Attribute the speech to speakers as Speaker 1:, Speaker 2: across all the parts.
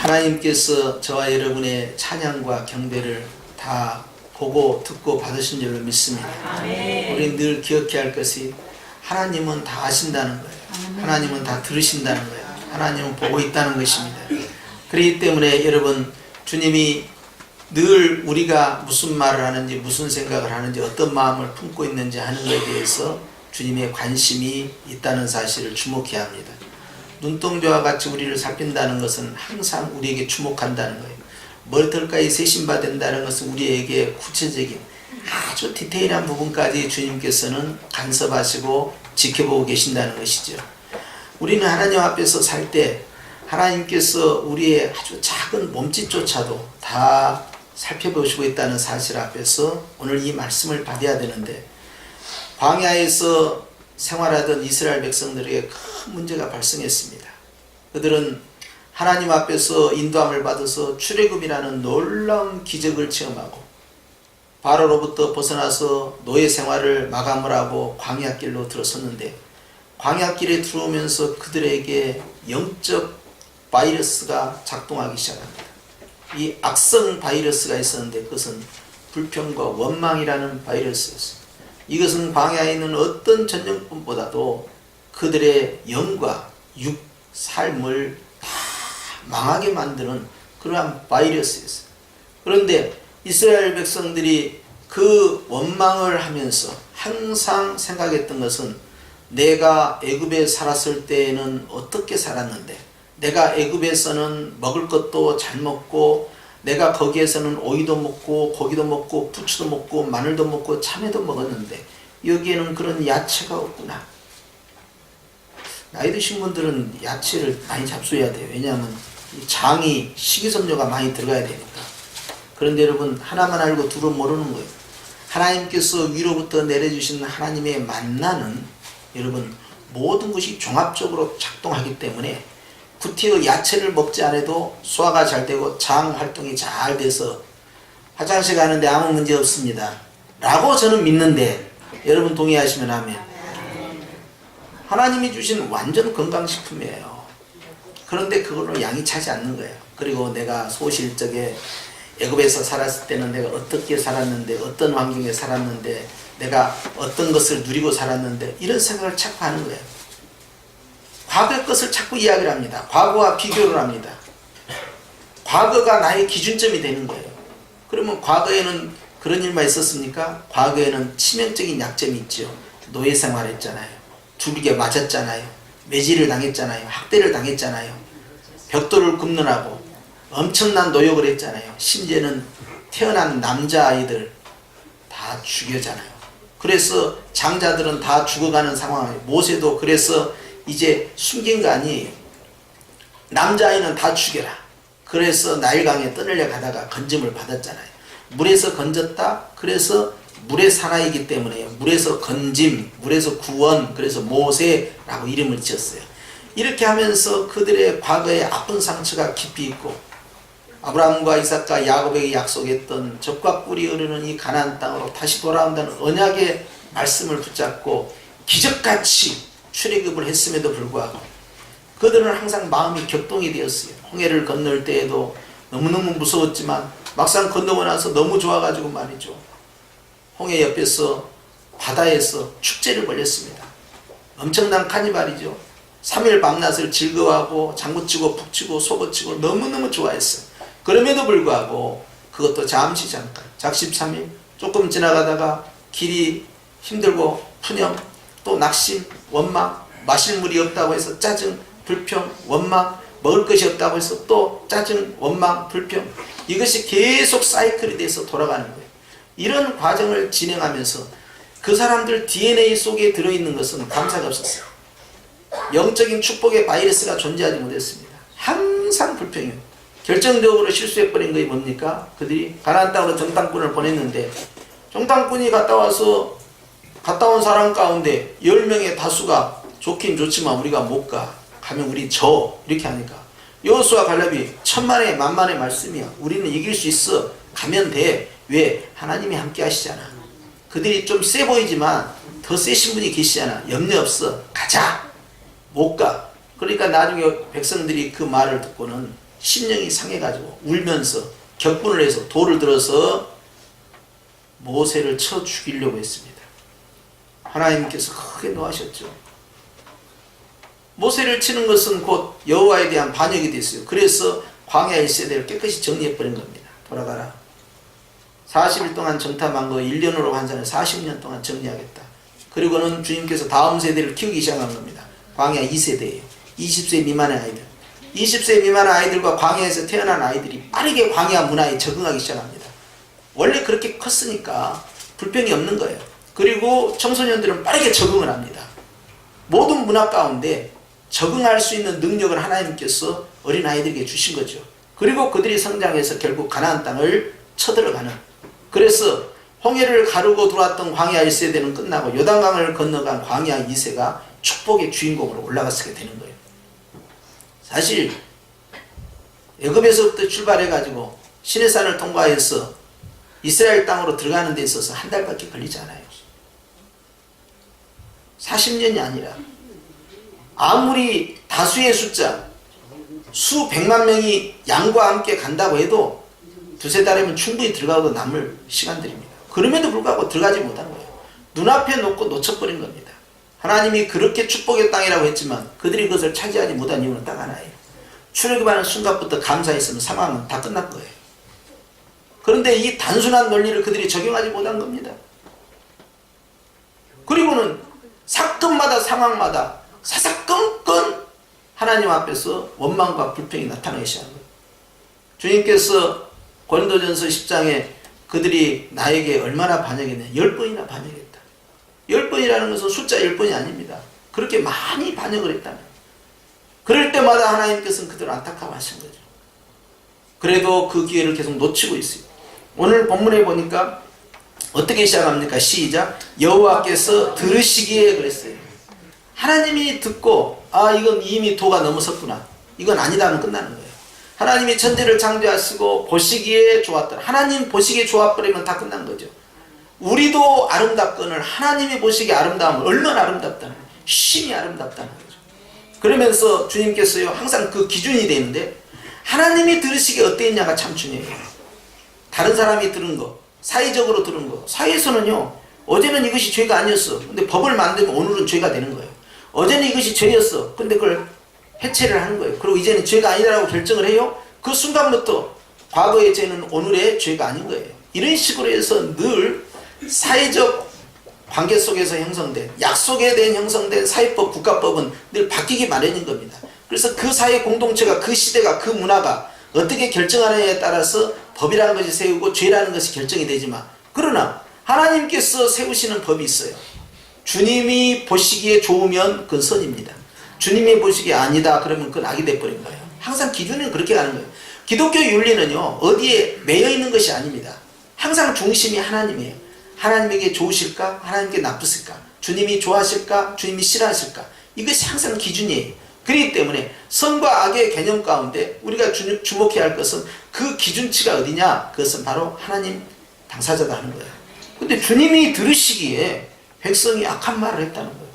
Speaker 1: 하나님께서 저와 여러분의 찬양과 경배를 다 보고 듣고 받으신 줄로 믿습니다. 우리는 늘 기억해야 할 것이 하나님은 다 아신다는 거예요. 하나님은 다 들으신다는 거예요. 하나님은 보고 있다는 것입니다. 그렇기 때문에 여러분, 주님이 늘 우리가 무슨 말을 하는지, 무슨 생각을 하는지, 어떤 마음을 품고 있는지 하는 것에 대해서 주님의 관심이 있다는 사실을 주목해야 합니다. 눈동자와 같이 우리를 살핀다는 것은 항상 우리에게 주목한다는 거예요. 머리털까지 세심받는다는 것은 우리에게 구체적인 아주 디테일한 부분까지 주님께서는 간섭하시고 지켜보고 계신다는 것이죠. 우리는 하나님 앞에서 살 때 하나님께서 우리의 아주 작은 몸짓조차도 다 살펴보시고 있다는 사실 앞에서 오늘 이 말씀을 받아야 되는데, 광야에서 생활하던 이스라엘 백성들에게 큰 문제가 발생했습니다. 그들은 하나님 앞에서 인도함을 받아서 출애굽이라는 놀라운 기적을 체험하고 바로로부터 벗어나서 노예 생활을 마감을 하고 광야길로 들어섰는데, 광야길에 들어오면서 그들에게 영적 바이러스가 작동하기 시작합니다. 이 악성 바이러스가 있었는데 그것은 불평과 원망이라는 바이러스였습니다. 이것은 광야에 있는 어떤 전염병보다도 그들의 영과 육, 삶을 다 망하게 만드는 그러한 바이러스였어요. 그런데 이스라엘 백성들이 그 원망을 하면서 항상 생각했던 것은, 내가 애굽에 살았을 때에는 어떻게 살았는데, 내가 애굽에서는 먹을 것도 잘 먹고, 내가 거기에서는 오이도 먹고 고기도 먹고 부추도 먹고 마늘도 먹고 참외도 먹었는데 여기에는 그런 야채가 없구나. 나이 드신 분들은 야채를 많이 잡숴야 돼요. 왜냐하면 장이 식이섬유가 많이 들어가야 되니까. 그런데 여러분, 하나만 알고 둘은 모르는 거예요. 하나님께서 위로부터 내려주신 하나님의 만나는, 여러분, 모든 것이 종합적으로 작동하기 때문에 구티의 야채를 먹지 않아도 소화가 잘 되고 장 활동이 잘 돼서 화장실 가는데 아무 문제 없습니다 라고 저는 믿는데, 여러분 동의하시면 하면, 하나님이 주신 완전 건강식품이에요. 그런데 그걸로 양이 차지 않는 거예요. 그리고 내가 소실적에 애굽에서 살았을 때는 내가 어떻게 살았는데, 어떤 환경에 살았는데, 내가 어떤 것을 누리고 살았는데, 이런 생각을 자꾸 하는 거예요. 과거의 것을 자꾸 이야기를 합니다. 과거와 비교를 합니다. 과거가 나의 기준점이 되는 거예요. 그러면 과거에는 그런 일만 있었습니까? 과거에는 치명적인 약점이 있죠. 노예 생활했잖아요. 두들겨 맞았잖아요. 매질을 당했잖아요. 학대를 당했잖아요. 벽돌을 굽느라고 엄청난 노역을 했잖아요. 심지어는 태어난 남자아이들 다 죽여잖아요. 그래서 장자들은 다 죽어가는 상황이에요. 모세도 그래서 이제 숨긴 거 아니에요. 남자아이는 다 죽여라. 그래서 나일강에 떠내려 가다가 건짐을 받았잖아요. 물에서 건졌다. 그래서 물의 사나이기 때문에 물에서 건짐, 물에서 구원, 그래서 모세라고 이름을 지었어요. 이렇게 하면서 그들의 과거의 아픈 상처가 깊이 있고, 아브라함과 이삭과 야곱에게 약속했던 젖과 꿀이 흐르는 이 가나안 땅으로 다시 돌아온다는 언약의 말씀을 붙잡고 기적같이 출애굽을 했음에도 불구하고 그들은 항상 마음이 격동이 되었어요. 홍해를 건널 때에도 너무너무 무서웠지만 막상 건너고 나서 너무 좋아가지고 말이죠, 홍해 옆에서 바다에서 축제를 벌였습니다. 엄청난 카니발이죠. 3일 밤낮을 즐거워하고 장구치고 북치고 소고치고 너무너무 좋아했어요. 그럼에도 불구하고 그것도 잠시 잠깐, 작심삼일 조금 지나가다가 길이 힘들고 푸념, 또 낙심, 원망, 마실 물이 없다고 해서 짜증, 불평, 원망, 먹을 것이 없다고 해서 또 짜증, 원망, 불평, 이것이 계속 사이클이 돼서 돌아가는 거예요. 이런 과정을 진행하면서 그 사람들 DNA 속에 들어있는 것은 감사가 없었어요. 영적인 축복의 바이러스가 존재하지 못했습니다. 항상 불평이에요. 결정적으로 실수해버린 것이 뭡니까? 그들이 가나안 땅으로 정탐꾼을 보냈는데, 정탐꾼이 갔다 온 사람 가운데 10명의 다수가 좋긴 좋지만 우리가 못 가. 가면 우리 져. 이렇게 하니까 여호수아 갈렙이 천만의 만만의 말씀이야. 우리는 이길 수 있어. 가면 돼. 왜? 하나님이 함께 하시잖아. 그들이 좀 세 보이지만 더 세신 분이 계시잖아. 염려 없어. 가자. 못 가. 그러니까 나중에 백성들이 그 말을 듣고는 심령이 상해가지고 울면서 격분을 해서 돌을 들어서 모세를 쳐 죽이려고 했습니다. 하나님께서 크게 노하셨죠. 모세를 치는 것은 곧 여호와에 대한 반역이 됐어요. 그래서 광야 1세대를 깨끗이 정리해버린 겁니다. 돌아가라. 40일 동안 정탐한 거 1년으로 환산해 40년 동안 정리하겠다. 그리고는 주님께서 다음 세대를 키우기 시작한 겁니다. 광야 2세대예요. 20세 미만의 아이들. 20세 미만의 아이들과 광야에서 태어난 아이들이 빠르게 광야 문화에 적응하기 시작합니다. 원래 그렇게 컸으니까 불평이 없는 거예요. 그리고 청소년들은 빠르게 적응을 합니다. 모든 문화 가운데 적응할 수 있는 능력을 하나님께서 어린아이들에게 주신 거죠. 그리고 그들이 성장해서 결국 가나안 땅을 쳐들어가는, 그래서 홍해를 가르고 들어왔던 광야 1세대는 끝나고 요단강을 건너간 광야 2세가 축복의 주인공으로 올라가게 되는 거예요. 사실 애굽에서부터 출발해가지고 시내산을 통과해서 이스라엘 땅으로 들어가는 데 있어서 한 달밖에 걸리지 않아요. 40년이 아니라 아무리 다수의 숫자 수백만 명이 양과 함께 간다고 해도 두세 달이면 충분히 들어가도 남을 시간들입니다. 그럼에도 불구하고 들어가지 못한 거예요. 눈앞에 놓고 놓쳐버린 겁니다. 하나님이 그렇게 축복의 땅이라고 했지만 그들이 그것을 차지하지 못한 이유는 딱 하나예요. 출애굽하는 순간부터 감사했으면 상황은 다 끝난 거예요. 그런데 이 단순한 논리를 그들이 적용하지 못한 겁니다. 그리고는 사건마다 상황마다 사사건건 하나님 앞에서 원망과 불평이 나타나기 시작한 거예요. 주님께서 고린도전서 10장에 그들이 나에게 얼마나 반역했냐, 10번이나 반역했다. 10번이라는 것은 숫자 10번이 아닙니다. 그렇게 많이 반역을 했다는 거예요. 그럴 때마다 하나님께서는 그들을 안타까워하신 거죠. 그래도 그 기회를 계속 놓치고 있어요. 오늘 본문에 보니까 어떻게 시작합니까? 시작. 여호와께서 들으시기에 그랬어요. 하나님이 듣고 이건 이미 도가 넘어섰구나, 이건 아니다 하면 끝나는 거예요. 하나님이 천지를 창조하시고 보시기에 좋았더라. 하나님 보시기에 좋아버리면 다 끝난 거죠. 우리도 아름답거늘 하나님이 보시기에 아름다우면 얼마나 아름답다는 거예요. 심히 아름답다는 거죠. 그러면서 주님께서요 항상 그 기준이 되는데, 하나님이 들으시기에 어땠냐가 참 중요해요. 다른 사람이 들은 거, 사회적으로 들은 거, 사회에서는요 어제는 이것이 죄가 아니었어, 근데 법을 만들면 오늘은 죄가 되는 거예요. 어제는 이것이 죄였어, 근데 그걸 해체를 하는 거예요. 그리고 이제는 죄가 아니라고 결정을 해요. 그 순간부터 과거의 죄는 오늘의 죄가 아닌 거예요. 이런 식으로 해서 늘 사회적 관계 속에서 형성된, 약속에 대한 형성된 사회법, 국가법은 늘 바뀌기 마련인 겁니다. 그래서 그 사회 공동체가, 그 시대가, 그 문화가 어떻게 결정하느냐에 따라서 법이라는 것이 세우고 죄라는 것이 결정이 되지만, 그러나 하나님께서 세우시는 법이 있어요. 주님이 보시기에 좋으면 그건 선입니다. 주님이 보시기에 아니다 그러면 그건 악이 돼버린 거예요. 항상 기준은 그렇게 가는 거예요. 기독교 윤리는요 어디에 매여 있는 것이 아닙니다. 항상 중심이 하나님이에요. 하나님에게 좋으실까? 하나님께 나쁘실까? 주님이 좋아하실까? 주님이 싫어하실까? 이것이 항상 기준이에요. 그렇기 때문에 선과 악의 개념 가운데 우리가 주목해야 할 것은 그 기준치가 어디냐? 그것은 바로 하나님 당사자다 하는 거예요. 근데 주님이 들으시기에 백성이 악한 말을 했다는 거예요.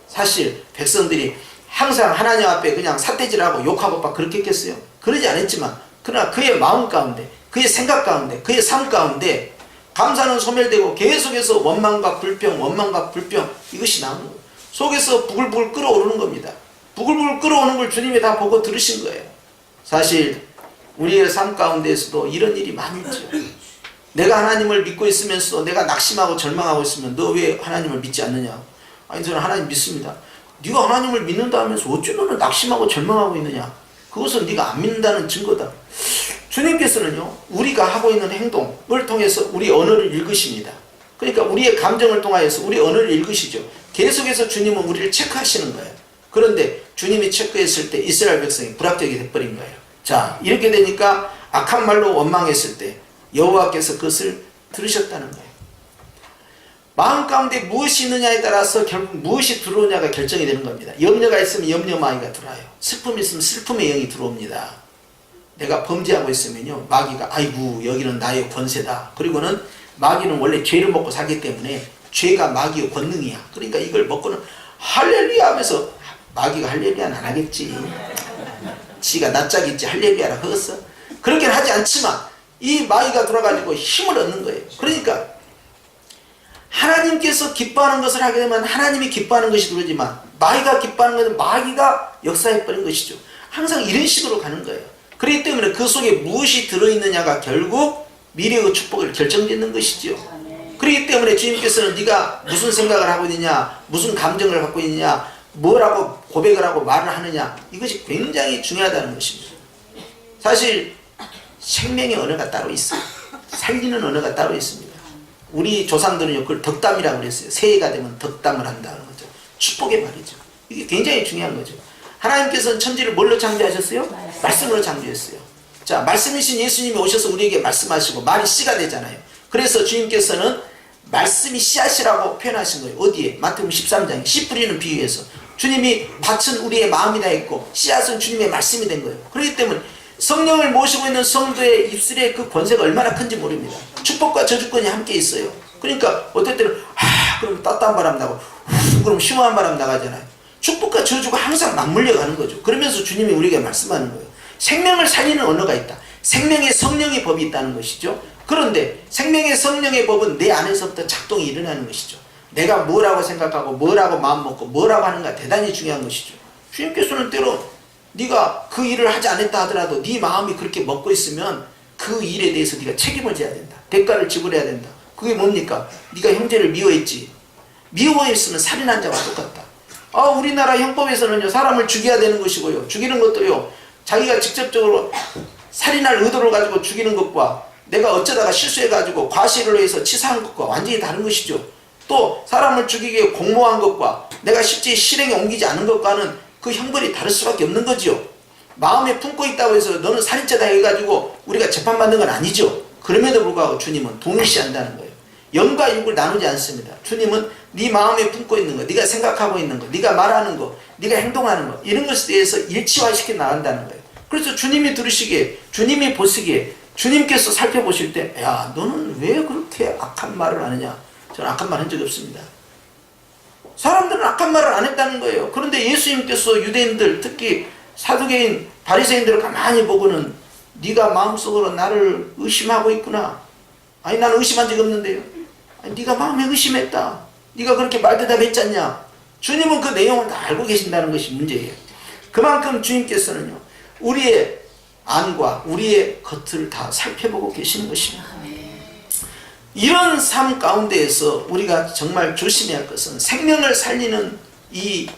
Speaker 1: 사실 백성들이 항상 하나님 앞에 그냥 삿대질하고 욕하고 막 그렇게 했겠어요? 그러지 않았지만, 그러나 그의 마음 가운데, 그의 생각 가운데, 그의 삶 가운데 감사는 소멸되고 계속해서 원망과 불평, 원망과 불평, 이것이 나오는 거예요. 속에서 부글부글 끓어오르는 겁니다. 부글부글 끓어오는 걸 주님이 다 보고 들으신 거예요. 사실 우리의 삶 가운데에서도 이런 일이 많이 있죠. 내가 하나님을 믿고 있으면서 내가 낙심하고 절망하고 있으면 너 왜 하나님을 믿지 않느냐? 아니 저는 하나님 믿습니다. 네가 하나님을 믿는다 하면서 어찌 너는 낙심하고 절망하고 있느냐? 그것은 네가 안 믿는다는 증거다. 주님께서는요 우리가 하고 있는 행동을 통해서 우리 언어를 읽으십니다. 그러니까 우리의 감정을 통하여서 우리 언어를 읽으시죠. 계속해서 주님은 우리를 체크하시는 거예요. 그런데 주님이 체크했을 때 이스라엘 백성이 불합격이 돼버린 거예요. 자, 이렇게 되니까 악한 말로 원망했을 때 여호와께서 그것을 들으셨다는 거예요. 마음 가운데 무엇이 있느냐에 따라서 결국 무엇이 들어오냐가 결정이 되는 겁니다. 염려가 있으면 염려마귀가 들어와요. 슬픔이 있으면 슬픔의 영이 들어옵니다. 내가 범죄하고 있으면요 마귀가 아이고 여기는 나의 권세다. 그리고는 마귀는 원래 죄를 먹고 살기 때문에 죄가 마귀의 권능이야. 그러니까 이걸 먹고는 할렐루야 하면서, 마귀가 할렐루야는 안 하겠지. 지가 낯짝이 있지 할렐루야라 그랬어. 그렇게는 하지 않지만 이 마귀가 돌아가지고 힘을 얻는 거예요. 그러니까 하나님께서 기뻐하는 것을 하게 되면 하나님이 기뻐하는 것이 들어오지만 마귀가 기뻐하는 것은 마귀가 역사해버린 것이죠. 항상 이런 식으로 가는 거예요. 그렇기 때문에 그 속에 무엇이 들어있느냐가 결국 미래의 축복을 결정짓는 것이죠. 그렇기 때문에 주님께서는 네가 무슨 생각을 하고 있느냐, 무슨 감정을 갖고 있느냐, 뭐라고 고백을 하고 말을 하느냐, 이것이 굉장히 중요하다는 것입니다. 사실 생명의 언어가 따로 있어요. 살리는 언어가 따로 있습니다. 우리 조상들은요 그걸 덕담이라고 그랬어요. 새해가 되면 덕담을 한다는 거죠. 축복의 말이죠. 이게 굉장히 중요한 거죠. 하나님께서는 천지를 뭘로 창조하셨어요? 말씀으로 창조했어요. 자, 말씀이신 예수님이 오셔서 우리에게 말씀하시고 말이 씨가 되잖아요. 그래서 주님께서는 말씀이 씨앗이라고 표현하신 거예요. 어디에? 마태복음 13장에 씨 뿌리는 비유에서 주님이 밭은 우리의 마음이다 했고 씨앗은 주님의 말씀이 된 거예요. 그렇기 때문에 성령을 모시고 있는 성도의 입술의 그 권세가 얼마나 큰지 모릅니다. 축복과 저주권이 함께 있어요. 그러니까 어떨 때는 그럼 따뜻한 바람 나고 그럼 시원한 바람 나가잖아요. 축복과 저주가 항상 맞물려 가는 거죠. 그러면서 주님이 우리에게 말씀하는 거예요. 생명을 살리는 언어가 있다. 생명의 성령의 법이 있다는 것이죠. 그런데 생명의 성령의 법은 내 안에서부터 작동이 일어나는 것이죠. 내가 뭐라고 생각하고 뭐라고 마음 먹고 뭐라고 하는가 대단히 중요한 것이죠. 주님께서는 때로 네가 그 일을 하지 않았다 하더라도 네 마음이 그렇게 먹고 있으면 그 일에 대해서 네가 책임을 져야 된다. 대가를 지불해야 된다. 그게 뭡니까? 네가 형제를 미워했지. 미워했으면 살인한 자와 똑같다. 우리나라 형법에서는요 사람을 죽여야 되는 것이고요. 죽이는 것도요 자기가 직접적으로 살인할 의도를 가지고 죽이는 것과 내가 어쩌다가 실수해가지고 과실로 해서 치사한 것과 완전히 다른 것이죠. 또 사람을 죽이기 위해 공모한 것과 내가 실제 실행에 옮기지 않은 것과는 그 형벌이 다를 수밖에 없는 거죠. 마음에 품고 있다고 해서 너는 살인죄다 해가지고 우리가 재판받는 건 아니죠. 그럼에도 불구하고 주님은 동일시한다는 거예요. 영과 육을 나누지 않습니다. 주님은 네 마음에 품고 있는 거, 네가 생각하고 있는 거, 네가 말하는 거, 네가 행동하는 거 이런 것에 대해서 일치화시켜 나간다는 거예요. 그래서 주님이 들으시기에, 주님이 보시기에, 주님께서 살펴보실 때 야 너는 왜 그렇게 악한 말을 하느냐. 저는 악한 말 한 적이 없습니다. 사람들은 악한 말을 안 했다는 거예요. 그런데 예수님께서 유대인들 특히 사두개인 바리새인들을 가만히 보고는 네가 마음속으로 나를 의심하고 있구나. 아니 나는 의심한 적이 없는데요. 아니, 네가 마음에 의심했다. 네가 그렇게 말대답했지 않냐. 주님은 그 내용을 다 알고 계신다는 것이 문제예요. 그만큼 주님께서는요 우리의 안과 우리의 겉을 다 살펴보고 계시는 것입니다. 이런 삶 가운데에서 우리가 정말 조심해야 할 것은 생명을 살리는 이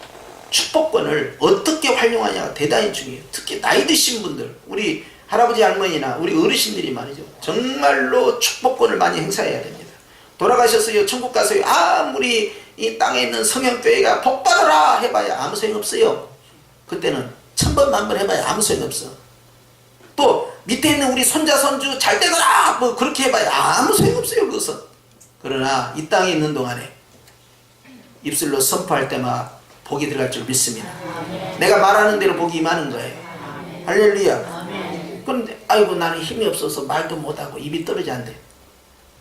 Speaker 1: 축복권을 어떻게 활용하냐가 대단히 중요해요. 특히 나이 드신 분들, 우리 할아버지 할머니나 우리 어르신들이 말이죠. 정말로 축복권을 많이 행사해야 됩니다. 돌아가셨어요. 천국 가서요. 아무리 이 땅에 있는 성형교회가 복받아라 해봐야 아무 소용없어요. 그때는 1000번 만번 해봐야 아무 소용없어. 또 밑에 있는 우리 손자 손주 잘 되더라 뭐 그렇게 해봐야 아무 소용없어요. 그것은. 그러나 이 땅에 있는 동안에 입술로 선포할 때마다 복이 들어갈 줄 믿습니다. 아멘. 내가 말하는 대로 복이 임하는 거예요. 아멘. 할렐루야. 아멘. 그런데 아이고 나는 힘이 없어서 말도 못하고 입이 떨어지는데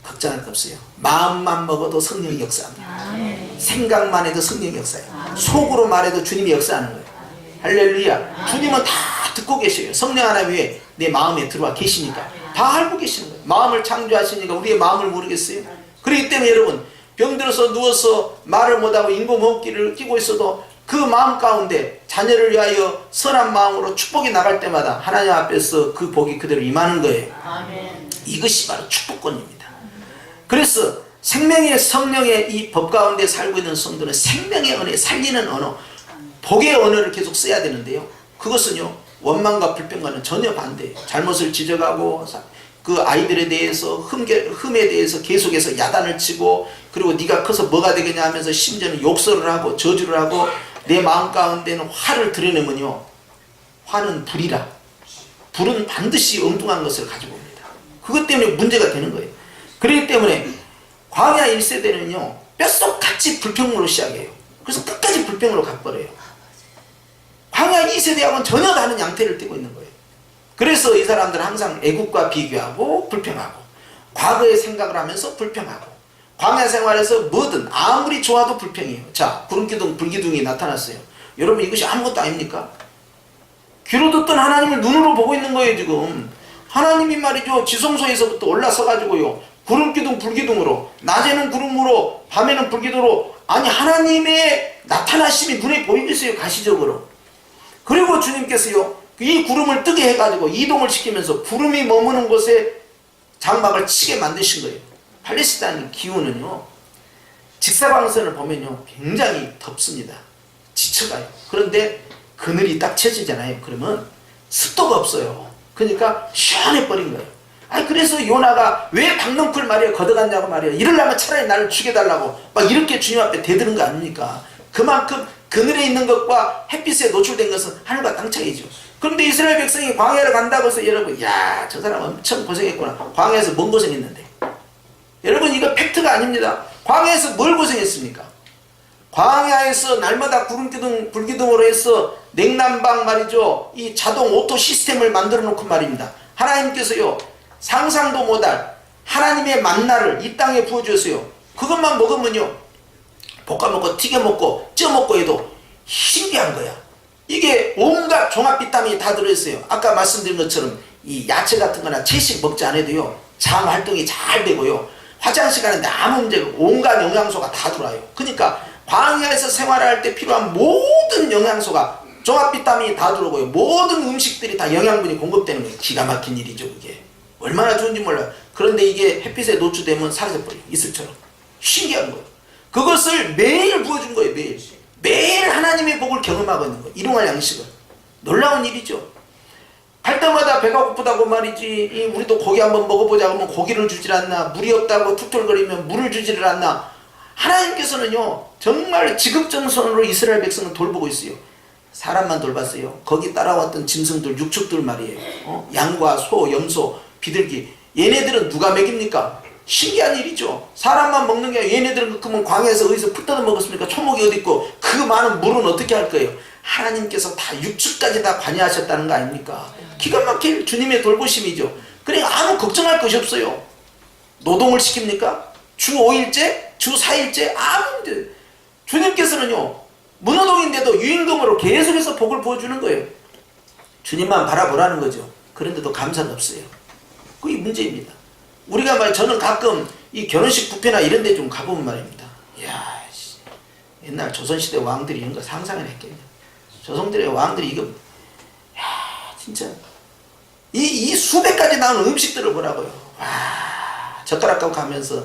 Speaker 1: 걱정할 거 없어요. 마음만 먹어도 성령이 역사합니다. 아멘. 생각만 해도 성령이 역사해요. 아멘. 속으로 말해도 주님이 역사하는 거예요. 아멘. 할렐루야. 아멘. 주님은 다 듣고 계셔요. 성령 하나님이 내 마음에 들어와 계시니까 다 알고 계시는 거예요. 마음을 창조하시니까 우리의 마음을 모르겠어요. 그렇기 때문에 여러분 병들어서 누워서 말을 못하고 인고먹기를 끼고 있어도 그 마음 가운데 자녀를 위하여 선한 마음으로 축복이 나갈 때마다 하나님 앞에서 그 복이 그대로 임하는 거예요. 아멘. 이것이 바로 축복권입니다. 그래서 생명의 성령의 이 법 가운데 살고 있는 성도는 생명의 언어, 살리는 언어, 복의 언어를 계속 써야 되는데요. 그것은요 원망과 불평과는 전혀 반대예요. 잘못을 지적하고 그 아이들에 대해서 흠에 대해서 계속해서 야단을 치고 그리고 네가 커서 뭐가 되겠냐 하면서 심지어는 욕설을 하고 저주를 하고 내 마음 가운데는 화를 드러내면요 화는 불이라. 불은 반드시 엉뚱한 것을 가지고 옵니다. 그것 때문에 문제가 되는 거예요. 그렇기 때문에 광야 1세대는요 뼛속같이 불평으로 시작해요. 그래서 끝까지 불평으로 가버려요. 광야 2세대하고는 전혀 다른 양태를 띠고 있는 거예요. 그래서 이 사람들은 항상 애국과 비교하고 불평하고 과거의 생각을 하면서 불평하고 광야 생활에서 뭐든 아무리 좋아도 불평이에요. 자, 구름기둥 불기둥이 나타났어요. 여러분 이것이 아무것도 아닙니까? 귀로 듣던 하나님을 눈으로 보고 있는 거예요 지금. 하나님이 말이죠 지성소에서부터 올라서 가지고요 구름기둥 불기둥으로 낮에는 구름으로 밤에는 불기둥으로 아니 하나님의 나타나심이 눈에 보이고 있어요 가시적으로. 그리고 주님께서요 이 구름을 뜨게 해가지고 이동을 시키면서 구름이 머무는 곳에 장막을 치게 만드신 거예요. 팔레스타인 기후는요 직사광선을 보면요 굉장히 덥습니다. 지쳐가요. 그런데 그늘이 딱 쳐지잖아요. 그러면 습도가 없어요. 그러니까 시원해 버린 거예요. 아니 그래서 요나가 왜 박넝쿨 말이에요 걷어갔냐고 말이에요. 이러려면 차라리 나를 죽여달라고 막 이렇게 주님 앞에 대드는 거 아닙니까? 그만큼 그늘에 있는 것과 햇빛에 노출된 것은 하늘과 땅 차이죠. 그런데 이스라엘 백성이 광야를 간다고 해서 여러분 야 저 사람 엄청 고생했구나. 광야에서 뭔 고생했는데 여러분 이거 팩트가 아닙니다. 광야에서 뭘 고생했습니까? 광야에서 날마다 구름기둥 불기둥으로 해서 냉난방 말이죠 이 자동 오토 시스템을 만들어 놓고 말입니다. 하나님께서요 상상도 못할 하나님의 만나를 이 땅에 부어주었어요. 그것만 먹으면요 볶아 먹고 튀겨 먹고 쪄 먹고 해도 신기한 거야. 이게 온갖 종합 비타민이 다 들어있어요. 아까 말씀드린 것처럼 이 야채 같은 거나 채식 먹지 않아도요 장 활동이 잘 되고요 화장실 가는데 아무 문제가 온갖 영양소가 다 들어와요. 그러니까 광야에서 생활할 때 필요한 모든 영양소가 종합 비타민이 다 들어오고요 모든 음식들이 다 영양분이 공급되는 거예요. 기가 막힌 일이죠. 그게 얼마나 좋은지 몰라요. 그런데 이게 햇빛에 노출되면 사라져버려요. 이슬처럼. 신기한 거예요. 그것을 매일 부어준 거예요. 매일. 매일 하나님의 복을 경험하고 있는 거예요. 일용할 양식을. 놀라운 일이죠. 갈 때마다 배가 고프다고 말이지 우리도 고기 한번 먹어보자 하면 고기를 주질 않나. 물이 없다고 툭툭거리면 물을 주지를 않나. 하나님께서는요 정말 지극정성으로 이스라엘 백성을 돌보고 있어요. 사람만 돌봤어요. 거기 따라왔던 짐승들 육축들 말이에요. 양과 소, 염소, 비둘기 얘네들은 누가 먹입니까? 신기한 일이죠. 사람만 먹는 게 아니라 얘네들은 그러면 광야에서 어디서 풀 뜯어 먹었습니까? 초목이 어디 있고 그 많은 물은 어떻게 할 거예요? 하나님께서 다 육축까지 다 관여하셨다는 거 아닙니까? 기가 막힐 주님의 돌보심이죠. 그러니까 아무 걱정할 것이 없어요. 노동을 시킵니까? 주 5일째? 주 4일째? 아무 주님께서는요 무노동인데도 유임금으로 계속해서 복을 부어주는 거예요. 주님만 바라보라는 거죠. 그런데도 감사가 없어요. 그게 문제입니다. 우리가 저는 가끔 이 결혼식 뷔페나 이런 데 좀 가보면 말입니다. 이야, 옛날 조선시대 왕들이 이런 거 상상을 했겠냐. 조선들의 왕들이 이거, 야, 진짜. 이 수백 가지 나오는 음식들을 보라고요. 와, 젓가락 갖고 가면서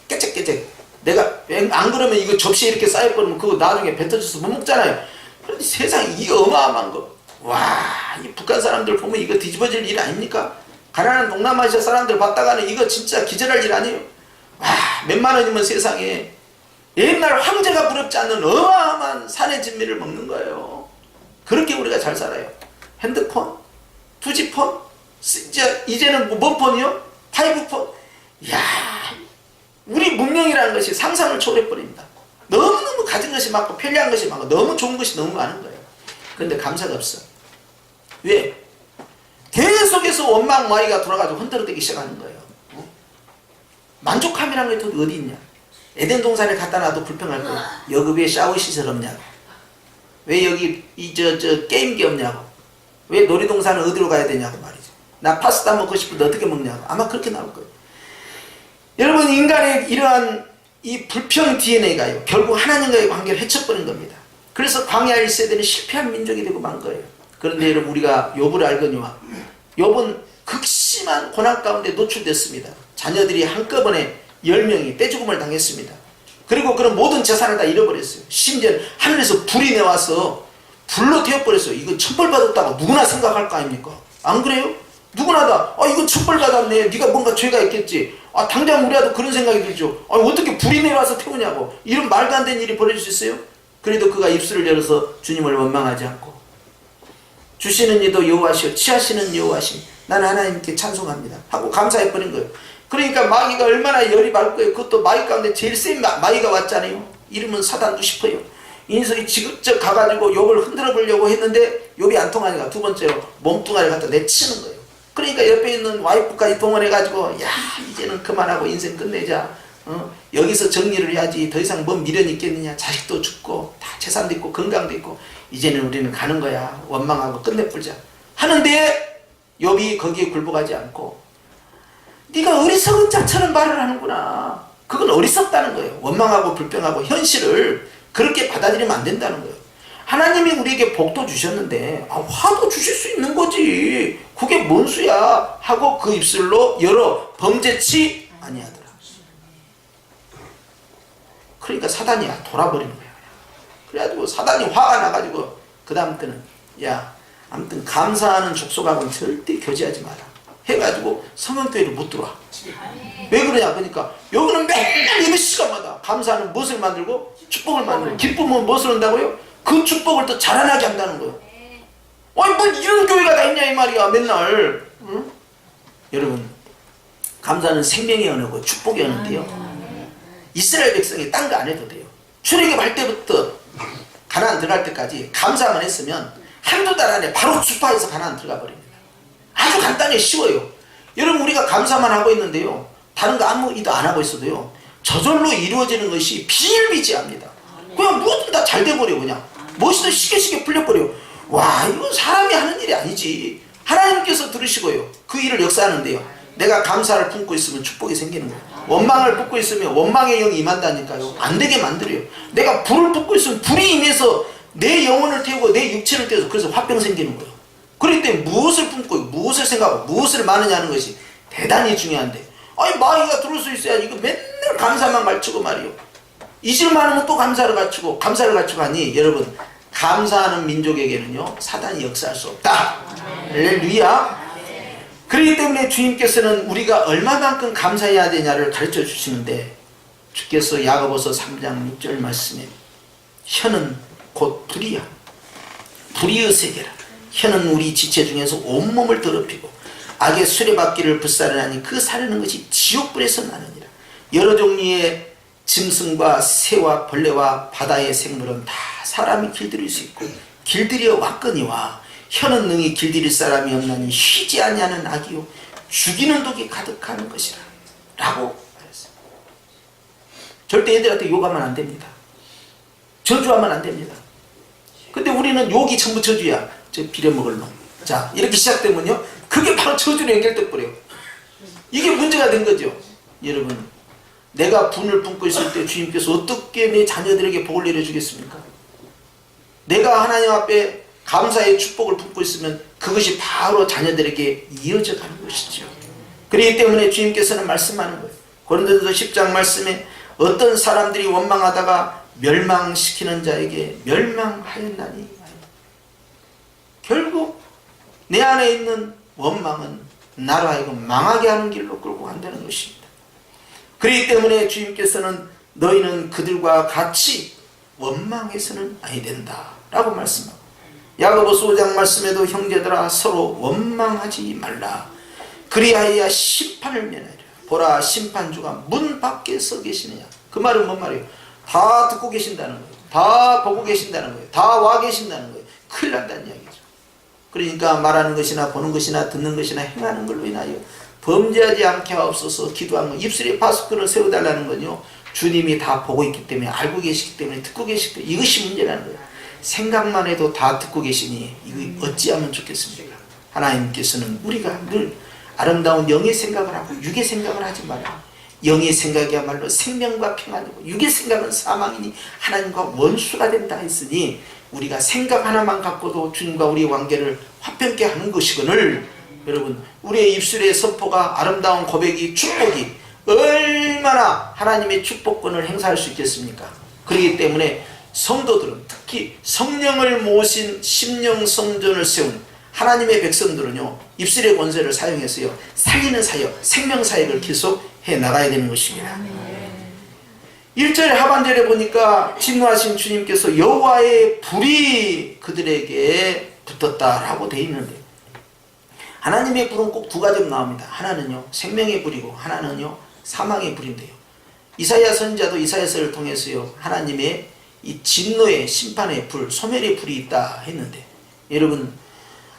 Speaker 1: 깨짝깨짝. 내가, 안 그러면 이거 접시에 이렇게 쌓여버리면 그거 나중에 배 터져서 못 먹잖아요. 그런데 세상에 이 어마어마한 거. 와, 이 북한 사람들 보면 이거 뒤집어질 일 아닙니까? 가난한 동남아시아 사람들 봤다가는 이거 진짜 기절할 일 아니에요. 와, 몇만 원이면 세상에 옛날 황제가 부럽지 않는 어마어마한 산의 진미를 먹는 거예요. 그렇게 우리가 잘 살아요. 핸드폰, 투지폰, 이제는 뭔 폰이요? 5폰. 이야, 우리 문명이라는 것이 상상을 초월해버립니다. 너무너무 가진 것이 많고 편리한 것이 많고 너무 좋은 것이 너무 많은 거예요. 그런데 감사가 없어. 왜? 계속해서 원망마이가 돌아가지고 흔들어대기 시작하는 거예요. 만족함이라는 게 어디 있냐? 에덴 동산에 갖다 놔도 불평할 거예요. 여기 왜 샤워 시설 없냐고. 왜 여기 게임기 없냐고. 왜 놀이동산은 어디로 가야 되냐고 말이죠. 나 파스타 먹고 싶은데 어떻게 먹냐고. 아마 그렇게 나올 거예요. 여러분 인간의 이러한 이 불평 DNA가요. 결국 하나님과의 관계를 해쳐버린 겁니다. 그래서 광야 1세대는 실패한 민족이 되고 만 거예요. 그런데 여러분 우리가 욥을 알거니와 욥은 극심한 고난 가운데 노출됐습니다. 자녀들이 한꺼번에 10명이 떼죽음을 당했습니다. 그리고 그런 모든 재산을 다 잃어버렸어요. 심지어 하늘에서 불이 내와서 불로 태워버렸어요. 이거 천벌받았다고 누구나 생각할 거 아닙니까? 안 그래요? 누구나 다 이거 천벌받았네. 네가 뭔가 죄가 있겠지. 당장 우리 아도 그런 생각이 들죠. 어떻게 불이 내려와서 태우냐고. 이런 말도 안 되는 일이 벌어질 수 있어요? 그래도 그가 입술을 열어서 주님을 원망하지 않고 주시는 이도 여호와시오 취하시는 여호와시오 나는 하나님께 찬송합니다 하고 감사해버린 거예요. 그러니까 마귀가 얼마나 열이 말 거예요. 그것도 마귀 가운데 제일 센 마귀가 왔잖아요. 이름은 사단 루시퍼예요. 인석이 지극적 가가지고 욥을 흔들어 보려고 했는데 욥이 안 통하니까 두 번째로 몸뚱아리를 갖다 내치는 거예요. 그러니까 옆에 있는 와이프까지 동원해가지고 야 이제는 그만하고 인생 끝내자. 여기서 정리를 해야지 더 이상 뭔 미련이 있겠느냐. 자식도 죽고 다 재산도 있고 건강도 있고 이제는 우리는 가는 거야. 원망하고 끝내불자 하는데 욥이 거기에 굴복하지 않고 네가 어리석은 자처럼 말을 하는구나. 그건 어리석다는 거예요. 원망하고 불평하고 현실을 그렇게 받아들이면 안 된다는 거예요. 하나님이 우리에게 복도 주셨는데 화도 주실 수 있는 거지. 그게 뭔 수야 하고 그 입술로 열어 범죄치 아니하더라. 그러니까 사단이 돌아버리는 거야. 그래가지고 사단이 화가 나가지고 그 다음 때는 야 아무튼 감사하는 족속하고는 절대 교제하지 마라 해가지고 성령교회를 못 들어와. 왜 그러냐. 그러니까 여기는 맨날 예배 시간마다 감사하는 무엇을 만들고 축복을 만들고 기쁨은 무엇을 한다고요? 그 축복을 더 자라나게 한다는 거예요. 아니 뭐 이런 교회가 다 있냐 이 말이야 맨날. 응? 여러분 감사는 생명의 언어고 축복의 언어인데요. 이스라엘 백성이 딴 거 안 해도 돼요. 출애굽할 때부터 가나안 들어갈 때까지 감사만 했으면 한두 달 안에 바로 주파해서 가나안 들어가 버립니다. 아주 간단해 쉬워요. 여러분 우리가 감사만 하고 있는데요. 다른 거 아무 일도 안 하고 있어도요. 저절로 이루어지는 것이 비일비재합니다. 그냥 뭐든 다 잘 돼버려. 그냥 무엇이든 쉽게 풀려버려. 와 이건 사람이 하는 일이 아니지. 하나님께서 들으시고요. 그 일을 역사하는데요. 내가 감사를 품고 있으면 축복이 생기는 거예요. 원망을 품고 있으면 원망의 영이 임한다니까요. 안 되게 만들어요. 내가 불을 품고 있으면 불이 임해서 내 영혼을 태우고 내 육체를 태워서 그래서 화병 생기는 거예요. 그럴 때 무엇을 품고 무엇을 생각하고 무엇을 마느냐 하는 것이 대단히 중요한데 아니 마귀가 들을 수 있어야지. 이거 맨날 감사만 가르치고 말이요. 잊을만 하면 또 감사를 가르치고 하니 여러분 감사하는 민족에게는요 사단이 역사할 수 없다. 할렐루야. 그렇기 때문에 주님께서는 우리가 얼마만큼 감사해야 되냐를 가르쳐 주시는데 주께서 야고보서 3장 6절 말씀에 혀는 곧 불이야. 불의의 세계라. 혀는 우리 지체 중에서 온몸을 더럽히고 악의 수레바퀴를 불사르나니 그 사르는 것이 지옥불에서 나느니라. 여러 종류의 짐승과 새와 벌레와 바다의 생물은 다 사람이 길들일 수 있고 길들여 왔거니와 혀는 능히 길들일 사람이 없나니 쉬지 아니하는 악이요 죽이는 독이 가득하는 것이라 라고 말했어요. 절대 애들한테 욕하면 안 됩니다. 저주하면 안 됩니다. 근데 우리는 욕이 전부 저주야. 저 비려먹을 놈. 자 이렇게 시작되면요 그게 바로 저주로 연결돼 버려요. 이게 문제가 된 거죠. 여러분 내가 분을 품고 있을 때 주님께서 어떻게 내 자녀들에게 복을 내려주겠습니까? 내가 하나님 앞에 감사의 축복을 품고 있으면 그것이 바로 자녀들에게 이어져 가는 것이죠. 그렇기 때문에 주님께서는 말씀하는 거예요. 고린도전서 10장 말씀에 어떤 사람들이 원망하다가 멸망시키는 자에게 멸망하였나니 결국 내 안에 있는 원망은 나로 하여금 망하게 하는 길로 끌고 간다는 것입니다. 그렇기 때문에 주님께서는 너희는 그들과 같이 원망해서는 아니 된다 라고 말씀하고 야고보서 5장 말씀에도 형제들아 서로 원망하지 말라. 그리하여야 심판을 면하리라. 보라 심판주가 문 밖에 서 계시느냐. 그 말은 뭔 말이에요? 다 듣고 계신다는 거예요. 다 보고 계신다는 거예요. 다 와 계신다는 거예요. 큰일 난다는 이야기죠. 그러니까 말하는 것이나 보는 것이나 듣는 것이나 행하는 걸로 인하여 범죄하지 않게 하옵소서 기도한 거. 입술에 파수꾼을 세워달라는 건요 주님이 다 보고 있기 때문에 알고 계시기 때문에 듣고 계시기 때문에 이것이 문제라는 거예요. 생각만 해도 다 듣고 계시니 이거 어찌하면 좋겠습니까? 하나님께서는 우리가 늘 아름다운 영의 생각을 하고 육의 생각을 하지 마라. 영의 생각이야말로 생명과 평안이고 육의 생각은 사망이니 하나님과 원수가 된다 했으니 우리가 생각 하나만 갖고도 주님과 우리의 관계를 화평케 하는 것이거늘 여러분 우리의 입술의 선포가 아름다운 고백이 축복이 얼마나 하나님의 축복권을 행사할 수 있겠습니까? 그렇기 때문에 성도들은 특히 성령을 모신 심령성전을 세운 하나님의 백성들은요 입술의 권세를 사용해서요 살리는 사역, 생명사역을 계속 해나가야 되는 것입니다. 1절 하반절에 보니까 진노하신 주님께서 여호와의 불이 그들에게 붙었다라고 되어 있는데 하나님의 불은 꼭 두 가지로 나옵니다. 하나는요 생명의 불이고 하나는요 사망의 불인데요. 이사야 선지자도 이사야서를 통해서요 하나님의 이 진노의 심판의 불, 소멸의 불이 있다 했는데 여러분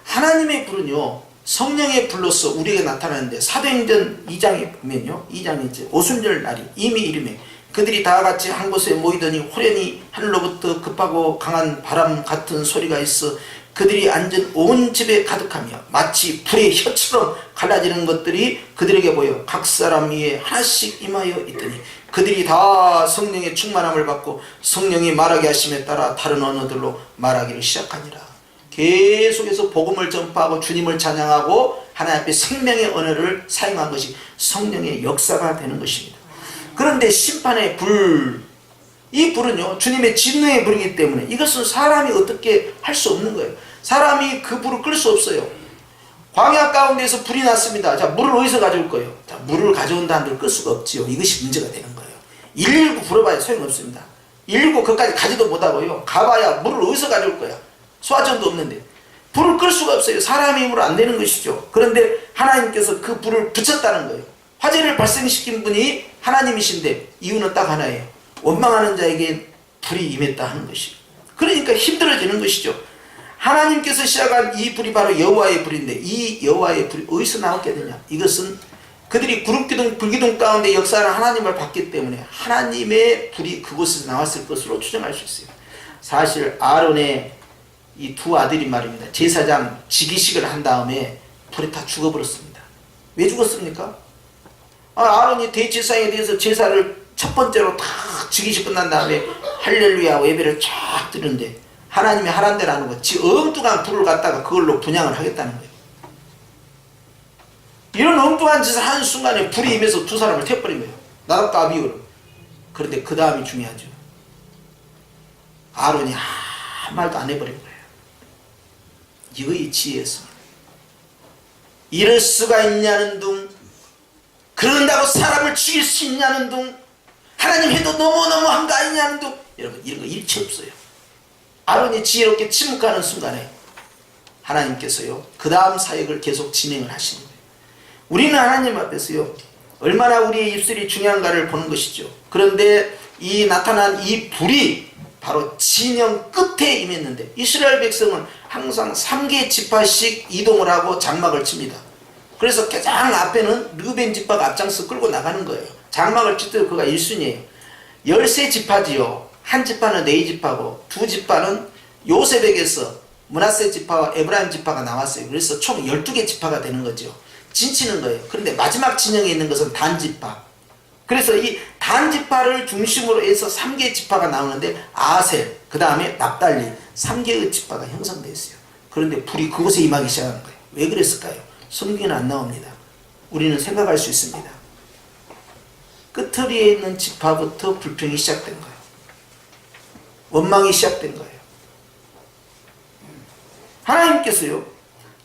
Speaker 1: 하나님의 불은요 성령의 불로서 우리에게 나타나는데 사도행전 2장에 보면요 2장에 이제 오순절 날이 이미 이름에 그들이 다 같이 한 곳에 모이더니 호련히 하늘로부터 급하고 강한 바람 같은 소리가 있어 그들이 앉은 온 집에 가득하며 마치 불의 혀처럼 갈라지는 것들이 그들에게 보여 각 사람 위에 하나씩 임하여 있더니 그들이 다 성령의 충만함을 받고 성령이 말하게 하심에 따라 다른 언어들로 말하기를 시작하니라. 계속해서 복음을 전파하고 주님을 찬양하고 하나님 앞에 생명의 언어를 사용한 것이 성령의 역사가 되는 것입니다. 그런데 심판의 불, 이 불은요 주님의 진노의 불이기 때문에 이것은 사람이 어떻게 할 수 없는 거예요. 사람이 그 불을 끌 수 없어요. 광야 가운데에서 불이 났습니다. 자, 물을 어디서 가져올 거예요? 자, 물을 가져온다 한들 끌 수가 없지요. 이것이 문제가 되는 거예요. 119 불어봐야 소용없습니다. 119 그까지 가지도 못하고요. 가봐야 물을 어디서 가져올 거야? 소화전도 없는데. 불을 끌 수가 없어요. 사람의 힘으로 안 되는 것이죠. 그런데 하나님께서 그 불을 붙였다는 거예요. 화재를 발생시킨 분이 하나님이신데 이유는 딱 하나예요. 원망하는 자에게 불이 임했다 하는 것이에요. 그러니까 힘들어지는 것이죠. 하나님께서 시작한 이 불이 바로 여호와의 불인데 이 여호와의 불이 어디서 나왔게 되냐? 이것은 그들이 구름기둥 불기둥 가운데 역사하는 하나님을 봤기 때문에 하나님의 불이 그곳에서 나왔을 것으로 추정할 수 있어요. 사실 아론의 이 두 아들이 말입니다. 제사장 즉위식을 한 다음에 불에 다 죽어버렸습니다. 왜 죽었습니까? 아론이 대제사장에 대해서 제사를 첫 번째로 다 즉위식 끝난 다음에 할렐루야 예배를 쫙 드는데 하나님이 하란 대로 하는 거, 지 엉뚱한 불을 갖다가 그걸로 분향을 하겠다는 거예요. 이런 엉뚱한 짓을 하는 순간에 불이 임해서 두 사람을 태워버린 거예요. 나답과 아비후를. 그런데 그 다음이 중요하죠. 아론이 아무 말도 안 해버린 거예요. 이거의 지혜였습니다. 이럴 수가 있냐는 둥, 그런다고 사람을 죽일 수 있냐는 둥, 하나님 해도 너무너무 한 거 아니냐는 둥, 여러분 이런 거 일치 없어요. 아론이 지혜롭게 침묵하는 순간에 하나님께서요 그 다음 사역을 계속 진행을 하시는 거예요. 우리는 하나님 앞에서요 얼마나 우리의 입술이 중요한가를 보는 것이죠. 그런데 이 나타난 이 불이 바로 진영 끝에 임했는데 이스라엘 백성은 항상 3개 지파씩 이동을 하고 장막을 칩니다. 그래서 가장 앞에는 르벤 지파가 앞장서 끌고 나가는 거예요. 장막을 칠 때 그가 1순위예요. 13지파지요. 한 지파는 네이 지파고 두 지파는 요셉에게서 므낫세 지파와 에브라임 지파가 나왔어요. 그래서 총 12개 지파가 되는 거죠. 진치는 거예요. 그런데 마지막 진영에 있는 것은 단 지파. 그래서 이 단 지파를 중심으로 해서 3개의 지파가 나오는데 아셀, 그 다음에 납달리 3개의 지파가 형성되어 있어요. 그런데 불이 그곳에 임하기 시작한 거예요. 왜 그랬을까요? 성경에는 안 나옵니다. 우리는 생각할 수 있습니다. 끝터리에 있는 지파부터 불평이 시작된 거예요. 원망이 시작된 거예요. 하나님께서요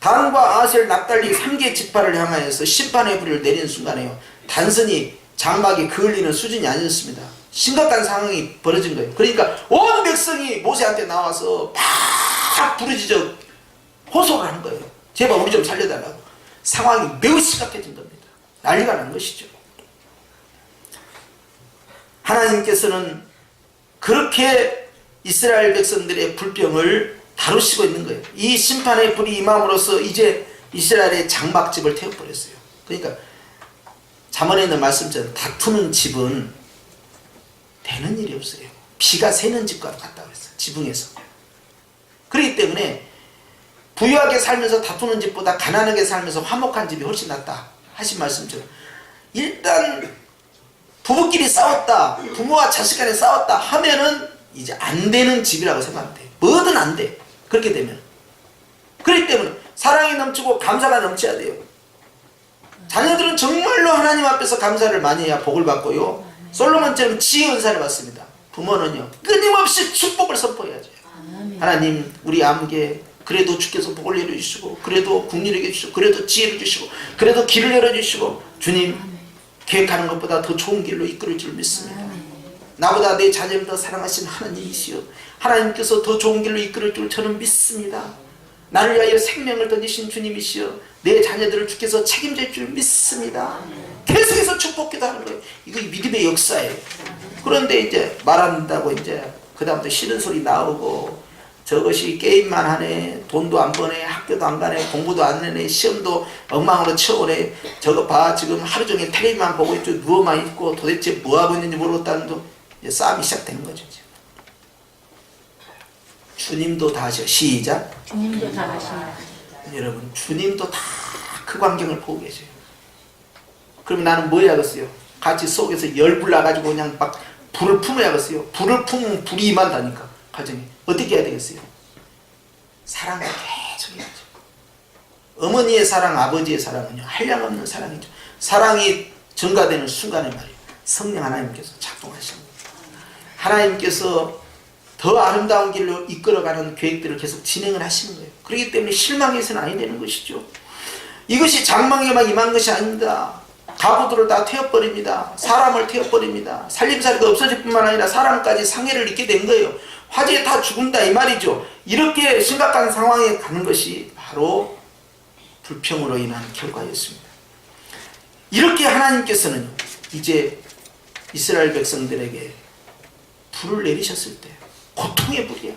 Speaker 1: 단과 아셀, 납달리 3개 지파를 향하여서 심판의 불을 내리는 순간에요 단순히 장막이 그을리는 수준이 아니었습니다. 심각한 상황이 벌어진 거예요. 그러니까 온 백성이 모세한테 나와서 막 부르짖어 호소를 하는 거예요. 제발 우리 좀 살려달라고. 상황이 매우 심각해진 겁니다. 난리가 난 것이죠. 하나님께서는 그렇게 이스라엘 백성들의 불평을 다루시고 있는 거예요. 이 심판의 불이 임함으로써 이제 이스라엘의 장막집을 태워버렸어요. 그러니까 잠언에 있는 말씀처럼 다투는 집은 되는 일이 없어요. 비가 새는 집과 같다고 했어요. 지붕에서. 그렇기 때문에 부유하게 살면서 다투는 집보다 가난하게 살면서 화목한 집이 훨씬 낫다 하신 말씀처럼 일단 부부끼리 싸웠다, 부모와 자식 간에 싸웠다 하면은 이제 안 되는 집이라고 생각하면 돼. 뭐든 안 돼. 그렇게 되면. 그렇기 때문에 사랑이 넘치고 감사가 넘쳐야 돼요. 자녀들은 정말로 하나님 앞에서 감사를 많이 해야 복을 받고요. 솔로몬처럼 지혜 은사를 받습니다. 부모는요 끊임없이 축복을 선포해야죠. 하나님 우리 아무개 그래도 주께서 복을 내려주시고 그래도 국리를 주시고 그래도 지혜를 주시고 그래도 길을 열어주시고 주님 계획하는 것보다 더 좋은 길로 이끌을 줄 믿습니다. 나보다 내 자녀를 더 사랑하신 하나님이시여 하나님께서 더 좋은 길로 이끌을 줄 저는 믿습니다. 나를 위하여 생명을 던지신 주님이시여 내 자녀들을 주께서 책임질 줄 믿습니다. 계속해서 축복기도 하는 거예요. 이거 믿음의 역사예요. 그런데 이제 말한다고 이제 그 다음부터 싫은 소리 나오고 저것이 게임만 하네, 돈도 안 버네, 학교도 안 가네, 공부도 안 하네, 시험도 엉망으로 쳐오네, 저거 봐 지금 하루 종일 텔레비만 보고 있죠, 누워만 있고 도대체 뭐하고 있는지 모르겠다는 도 이제 싸움이 시작되는 거죠. 지금. 주님도 다 하셔. 시작.
Speaker 2: 주님도 다 하십니다.
Speaker 1: 여러분 주님도 다 그 광경을 보고 계세요. 그러면 나는 뭐 해야겠어요? 같이 속에서 열불 나가지고 그냥 막 불을 품어야겠어요. 불을 품으면 불이 임한다니까. 가정에 어떻게 해야 되겠어요? 사랑을 계속 해야죠. 어머니의 사랑, 아버지의 사랑은요 한량없는 사랑이죠. 사랑이 증가되는 순간에 말이에요, 성령 하나님께서 작동하시는 거예요. 하나님께서 더 아름다운 길로 이끌어가는 계획들을 계속 진행을 하시는 거예요. 그렇기 때문에 실망해서는 아니 되는 것이죠. 이것이 장막에만 임한 것이 아닙니다. 가부들을 다 태워버립니다. 사람을 태워버립니다. 살림살이가 없어질 뿐만 아니라 사람까지 상해를 입게 된 거예요. 화재에 다 죽는다 이 말이죠. 이렇게 심각한 상황에 가는 것이 바로 불평으로 인한 결과였습니다. 이렇게 하나님께서는 이제 이스라엘 백성들에게 불을 내리셨을 때 고통의 불이야.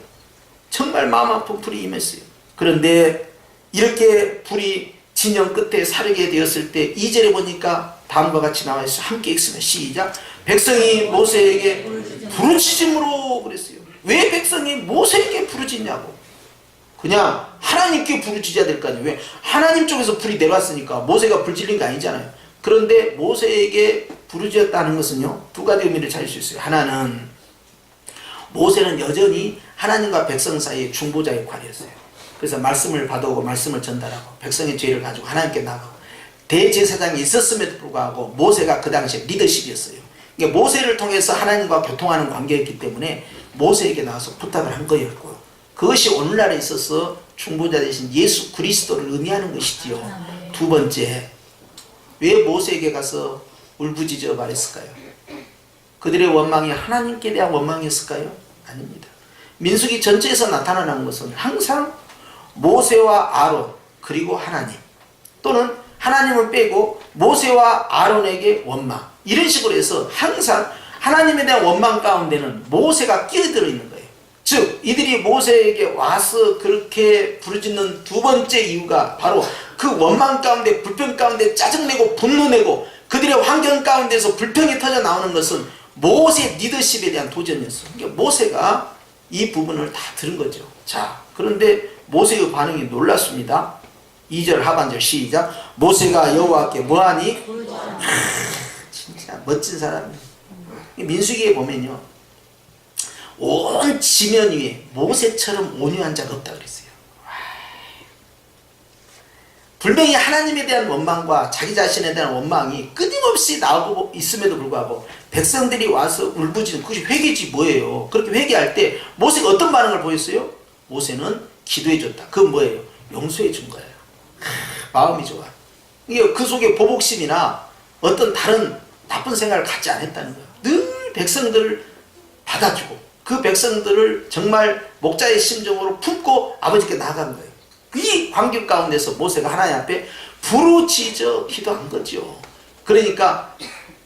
Speaker 1: 정말 마음 아픈 불이 임했어요. 그런데 이렇게 불이 진영 끝에 사르게 되었을 때 2절에 보니까 다음과 같이 나와 있어요. 함께 읽습니다. 시작. 백성이 모세에게 부르짖음으로 그랬어요. 왜 백성이 모세에게 부르짖냐고. 그냥 하나님께 부르짖어야 될 거 아니에요. 왜? 하나님 쪽에서 불이 내려왔으니까 모세가 불 질린 게 아니잖아요. 그런데 모세에게 부르짖었다는 것은요 두 가지 의미를 찾을 수 있어요. 하나는 모세는 여전히 하나님과 백성 사이의 중보자 역할이었어요. 그래서 말씀을 받아오고 말씀을 전달하고 백성의 죄를 가지고 하나님께 나가고 대제사장이 있었음에도 불구하고 모세가 그 당시에 리더십이었어요. 그러니까 모세를 통해서 하나님과 교통하는 관계였기 때문에 모세에게 나와서 부탁을 한 거였고, 그것이 오늘날에 있어서 중보자 대신 예수 그리스도를 의미하는 것이지요. 두 번째, 왜 모세에게 가서 울부짖어 말했을까요? 그들의 원망이 하나님께 대한 원망이었을까요? 아닙니다. 민수기 전체에서 나타나는 것은 항상 모세와 아론 그리고 하나님, 또는 하나님을 빼고 모세와 아론에게 원망, 이런 식으로 해서 항상 하나님에 대한 원망 가운데는 모세가 끼어들어 있는 거예요. 즉 이들이 모세에게 와서 그렇게 부르짖는 두 번째 이유가 바로 그 원망 가운데, 불평 가운데 짜증내고 분노내고 그들의 환경 가운데서 불평이 터져 나오는 것은 모세의 리더십에 대한 도전이었어요. 그러니까 모세가 이 부분을 다 들은 거죠. 자, 그런데 모세의 반응이 놀랐습니다. 2절 하반절 시작. 모세가 여호와께 뭐하니? 진짜 멋진 사람이에요. 민수기에 보면요, 온 지면 위에 모세처럼 온유한 자가 없다 그랬어요. 분명히 하나님에 대한 원망과 자기 자신에 대한 원망이 끊임없이 나오고 있음에도 불구하고 백성들이 와서 울부짖는, 그것이 회개지 뭐예요. 그렇게 회개할 때 모세가 어떤 반응을 보였어요? 모세는 기도해 줬다. 그건 뭐예요? 용서해 준 거예요. 마음이 좋아. 이게 그 속에 보복심이나 어떤 다른 나쁜 생각을 갖지 않았다는 거예요. 늘 백성들을 받아주고 그 백성들을 정말 목자의 심정으로 품고 아버지께 나아간 거예요. 이 환경 가운데서 모세가 하나님 앞에 부르짖어 기도한 거죠. 그러니까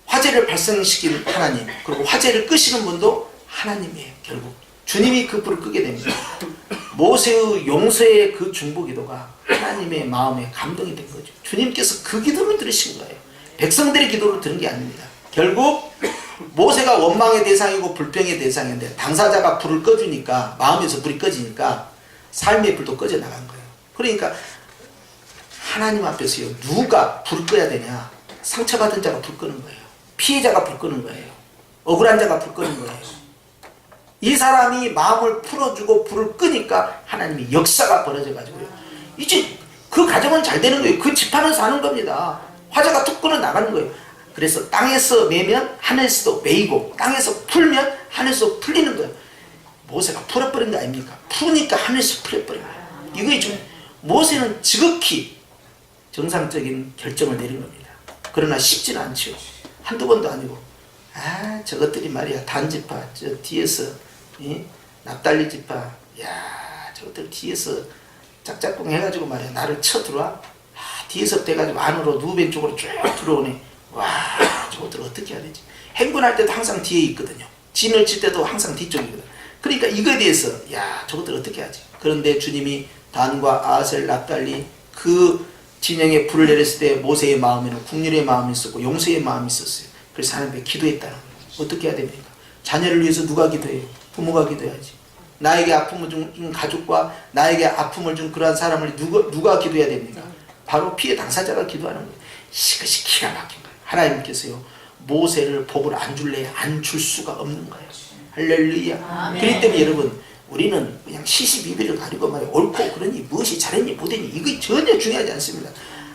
Speaker 1: 화재를 발생시킨 하나님, 그리고 화재를 끄시는 분도 하나님이에요. 결국 주님이 그 불을 끄게 됩니다. 모세의 용서의 그 중보 기도가 하나님의 마음에 감동이 된 거죠. 주님께서 그 기도를 들으신 거예요. 백성들의 기도를 들은 게 아닙니다. 결국 모세가 원망의 대상이고 불평의 대상인데 당사자가 불을 꺼주니까, 마음에서 불이 꺼지니까 삶의 불도 꺼져 나간 거예요. 그러니까 하나님 앞에서요, 누가 불을 꺼야 되냐? 상처받은 자가 불 끄는 거예요. 피해자가 불 끄는 거예요. 억울한 자가 불 끄는 거예요. 이 사람이 마음을 풀어주고 불을 끄니까 하나님이 역사가 벌어져가지고요, 이제 그 가정은 잘 되는 거예요. 그 집안은 사는 겁니다. 화재가 툭 끊어 나가는 거예요. 그래서 땅에서 매면 하늘에서도 매이고, 땅에서 풀면 하늘에서 풀리는 거예요. 모세가 풀어버린 거 아닙니까? 푸니까 하늘에서 풀어버린 거예요. 이거 좀 모세는 지극히 정상적인 결정을 내린 겁니다. 그러나 쉽지는 않죠. 한두 번도 아니고, 저것들이 말이야, 단지파 저 뒤에서 납달리 지파, 야 저것들 뒤에서 짝짝꿍 해가지고 말이야 나를 쳐 들어와. 뒤에서 돼가지고 안으로 누벤 쪽으로 쭉 들어오네. 와, 저것들 어떻게 해야 되지? 행군할 때도 항상 뒤에 있거든요. 진을 칠 때도 항상 뒤쪽이거든. 그러니까 이거에 대해서 야 저것들 어떻게 하지? 그런데 주님이 단과 아셀, 납달리 그 진영에 불을 내렸을 때 모세의 마음에는 국률의 마음이 있었고 용서의 마음이 있었어요. 그래서 하나님께 기도했다는 거예요. 어떻게 해야 됩니까? 자녀를 위해서 누가 기도해요? 부모가 기도해야지. 나에게 아픔을 준 가족과 나에게 아픔을 준 그러한 사람을 누가 기도해야 됩니까? 바로 피해 당사자가 기도하는 거예요. 이것이 기가 막힌 거예요. 하나님께서요 모세를 복을 안 줄래 안 줄 수가 없는 거예요. 할렐루야. 그렇기 때문에 여러분 우리는 그냥 시시비비를 가리고 말이야 옳고 그러니 무엇이 잘했니 못했니 이거 전혀 중요하지 않습니다.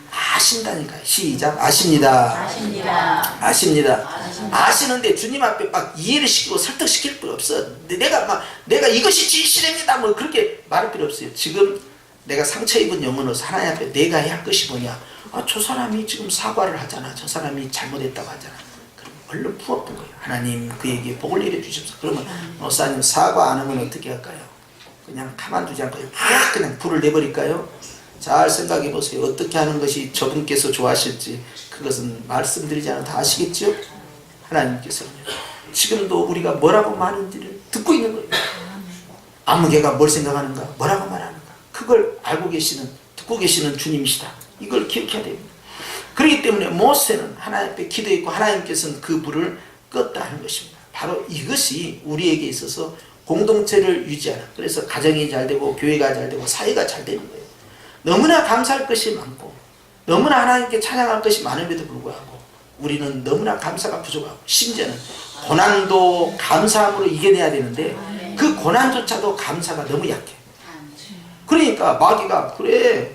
Speaker 1: 아신다니까요. 시작. 아십니다.
Speaker 2: 아십니다.
Speaker 1: 아십니다. 아시는데 주님 앞에 막 이해를 시키고 설득시킬 필요 없어. 내가 이것이 진실입니다 뭐 그렇게 말할 필요 없어요. 지금 내가 상처 입은 영혼으로서 하나님 앞에 내가 해야 할 것이 뭐냐. 저 사람이 지금 사과를 하잖아. 저 사람이 잘못했다고 하잖아. 그럼 얼른 부어본 거예요. 하나님 그에게 복을 내려 주십시오. 그러면 목사님 사과 안 하면 어떻게 할까요? 그냥 가만두지 않고 막 그냥 불을 내버릴까요? 잘 생각해 보세요. 어떻게 하는 것이 저분께서 좋아하실지 그것은 말씀드리지 않아도 다 아시겠죠? 하나님께서는 지금도 우리가 뭐라고 말하는지를 듣고 있는 거예요. 아무개가 뭘 생각하는가 뭐라고 말하는가 그걸 알고 계시는 듣고 계시는 주님이시다. 이걸 기억해야 됩니다. 그렇기 때문에 모세는 하나님 앞에 기도했고 하나님께서는 그 불을 껐다 하는 것입니다. 바로 이것이 우리에게 있어서 공동체를 유지하는 그래서 가정이 잘 되고 교회가 잘 되고 사회가 잘 되는 거예요. 너무나 감사할 것이 많고 너무나 하나님께 찬양할 것이 많음에도 불구하고 우리는 너무나 감사가 부족하고 심지어는 고난도 감사함으로 이겨내야 되는데 그 고난조차도 감사가 너무 약해. 그러니까 마귀가 그래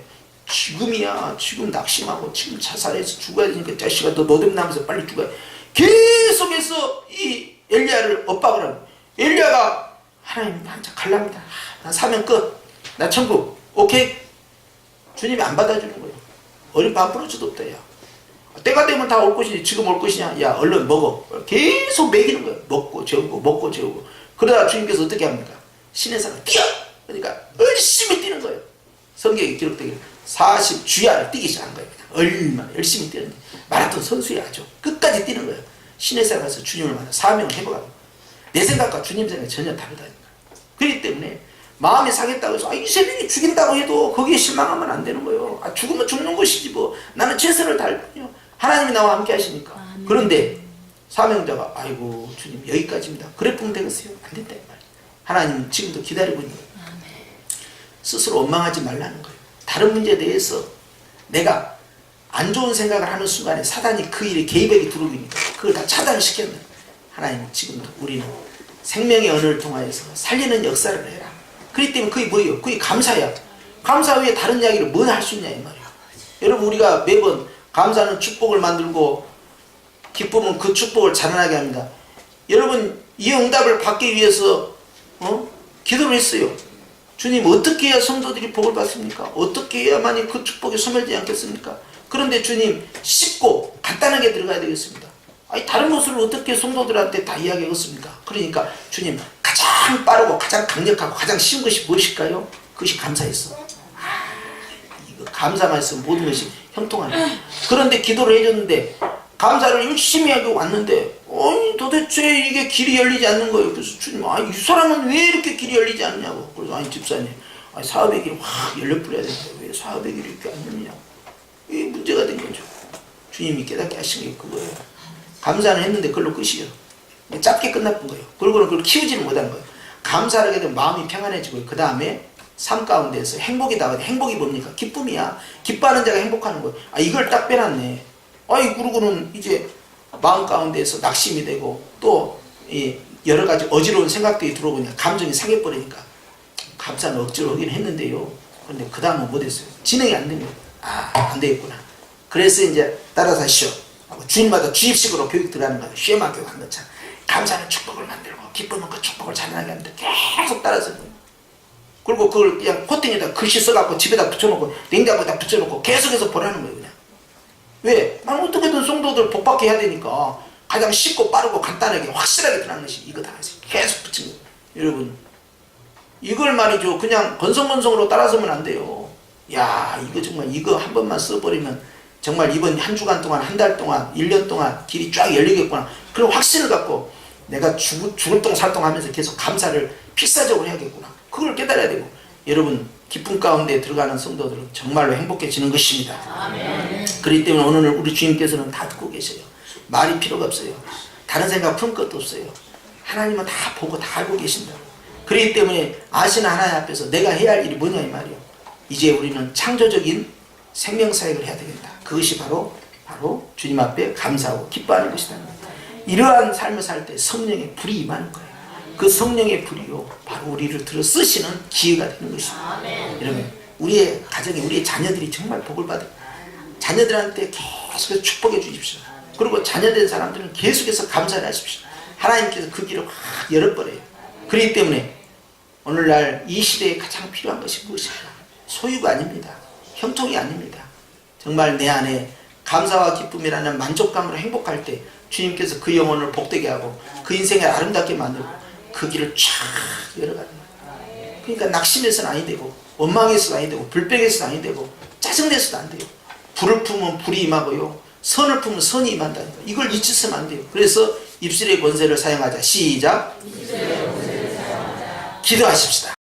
Speaker 1: 지금이야 지금 낙심하고 지금 자살해서 죽어야 되니까 자식아 너 노잼나면서 빨리 죽어야 계속해서 이 엘리야를 엇박을 하고 엘리야가 하나님 나 진짜 갈랍니다. 나 사면 끝. 나 천국 오케이. 주님이 안 받아주는 거예요. 어린 밥 부러져도 없다 야. 때가 되면 다 올 것이지 지금 올 것이냐 야 얼른 먹어. 계속 먹이는 거예요. 먹고 재우고 먹고 재우고 그러다가 주님께서 어떻게 합니까? 신의 산을 뛰어. 그러니까 열심히 뛰는 거예요. 성경에 기록되기를 40주야를 뛰기 시작한 거예요. 얼마나 열심히 뛰는지 마라톤 선수야 아주 끝까지 뛰는 거예요. 신의 산에 가서 주님을 만나 사명을 해보라고. 내 생각과 주님 생각이 전혀 다르다니까. 그렇기 때문에 마음이 상했다고 해서 이 새벽에 죽인다고 해도 거기에 실망하면 안 되는 거예요. 죽으면 죽는 것이지 뭐 나는 최선을 다할 뿐이요. 하나님이 나와 함께 하시니까. 그런데 사명자가 아이고 주님 여기까지입니다. 그래 보면 되겠어요? 안 된다 이 말이에요. 하나님 지금도 기다리고 있는 거예요. 스스로 원망하지 말라는 거예요. 다른 문제에 대해서 내가 안 좋은 생각을 하는 순간에 사단이 그 일에 개입하게 들어오니까 그걸 다 차단시켰는 하나님 지금도 우리는 생명의 언어를 통하여서 살리는 역사를 해라. 그렇기 때문에 그게 뭐예요? 그게 감사야. 감사 외에 다른 이야기를 뭘 할 수 있냐 이 말이야. 여러분 우리가 매번 감사는 축복을 만들고 기쁨은 그 축복을 자라나게 합니다. 여러분 이 응답을 받기 위해서 기도를 했어요. 주님 어떻게 해야 성도들이 복을 받습니까? 어떻게 해야만이 그 축복이 소멸되지 않겠습니까? 그런데 주님 쉽고 간단하게 들어가야 되겠습니다. 아니 다른 것을 어떻게 성도들한테 다 이야기하겠습니까? 그러니까 주님 가장 빠르고 가장 강력하고 가장 쉬운 것이 무엇일까요? 그것이 감사였어. 이거 감사만 있으면 모든 것이 형통하네. 그런데 기도를 해줬는데 감사를 열심히 하고 왔는데 아니 도대체 이게 길이 열리지 않는 거예요. 그래서 주님 이 사람은 왜 이렇게 길이 열리지 않냐고. 그래서 아니 집사님 사업의 길이 확 열려버려야 되는데 왜 사업의 길이 이렇게 안 열리냐고. 이게 문제가 된 거죠. 주님이 깨닫게 하신 게 그거예요. 감사는 했는데 그걸로 끝이에요. 짧게 끝났던 거예요. 그리고는 그걸 키우지는 못한 거예요. 감사를 하게 되면 마음이 평안해지고 그 다음에 삶 가운데서 행복이 나와요. 행복이 뭡니까? 기쁨이야. 기뻐하는 자가 행복하는 거예요. 이걸 딱 빼놨네. 그러고는 이제 마음 가운데서 낙심이 되고 또 여러 가지 어지러운 생각들이 들어오니까 감정이 상해버리니까 감사는 억지로 하긴 했는데요. 그런데 그 다음은 못했어요. 진행이 안 됩니다. 안 되겠구나. 그래서 이제 따라서 하시오. 주일마다 주입식으로 교육 들어가는 거예요. 쉐마 교육 한 것처럼. 감사는 축복을 만들고 기쁨은 그 축복을 자라나게 하는데 계속 따라서 그리고 그걸 그냥 코팅에다 글씨 써갖고 집에다 붙여놓고 냉장고에다 붙여놓고 계속해서 보라는 거예요. 그냥. 왜? 난 어떻게든 성도들 복받게 해야 되니까 가장 쉽고 빠르고 간단하게 확실하게 들어가는 것이 이거 다 계속 붙인 거예요. 여러분 이걸 말이죠. 그냥 건성건성으로 따라서면 안 돼요. 야 이거 정말 이거 한 번만 써버리면 정말 이번 한 주간 동안 한 달 동안 1년 동안 길이 쫙 열리겠구나. 그런 확신을 갖고 내가 죽을 똥 살똥 하면서 계속 감사를 필사적으로 해야겠구나. 그걸 깨달아야 되고, 여러분 기쁨 가운데 들어가는 성도들은 정말로 행복해지는 것입니다.
Speaker 2: 아멘.
Speaker 1: 그렇기 때문에 오늘 우리 주님께서는 다 듣고 계세요. 말이 필요가 없어요. 다른 생각 푼 것도 없어요. 하나님은 다 보고 다 알고 계신다. 그렇기 때문에 아시는 하나님 앞에서 내가 해야 할 일이 뭐냐 이 말이에요. 이제 우리는 창조적인 생명사역을 해야 되겠다. 그것이 바로 주님 앞에 감사하고 기뻐하는 것이다. 이러한 삶을 살 때 성령의 불이 임하는 거예요. 그 성령의 불이요 바로 우리를 들어 쓰시는 기회가 되는 것입니다. 여러분 우리의 가정에 우리의 자녀들이 정말 복을 받아요. 자녀들한테 계속해서 축복해 주십시오. 그리고 자녀된 사람들은 계속해서 감사를 하십시오. 하나님께서 그 길을 확 열어버려요. 그렇기 때문에 오늘날 이 시대에 가장 필요한 것이 무엇입니까? 소유가 아닙니다. 형통이 아닙니다. 정말 내 안에 감사와 기쁨이라는 만족감으로 행복할 때 주님께서 그 영혼을 복되게 하고 그 인생을 아름답게 만들고 그 길을 쫙 열어가는 거예요. 그러니까 낙심해서는 아니 되고 원망해서도 아니 되고 불평해서도 아니 되고 짜증내서도 안 돼요. 불을 품으면 불이 임하고요. 선을 품으면 선이 임한다니까. 이걸 잊으시면 안 돼요. 그래서 입술의 권세를 사용하자. 시작. 기도하십시다.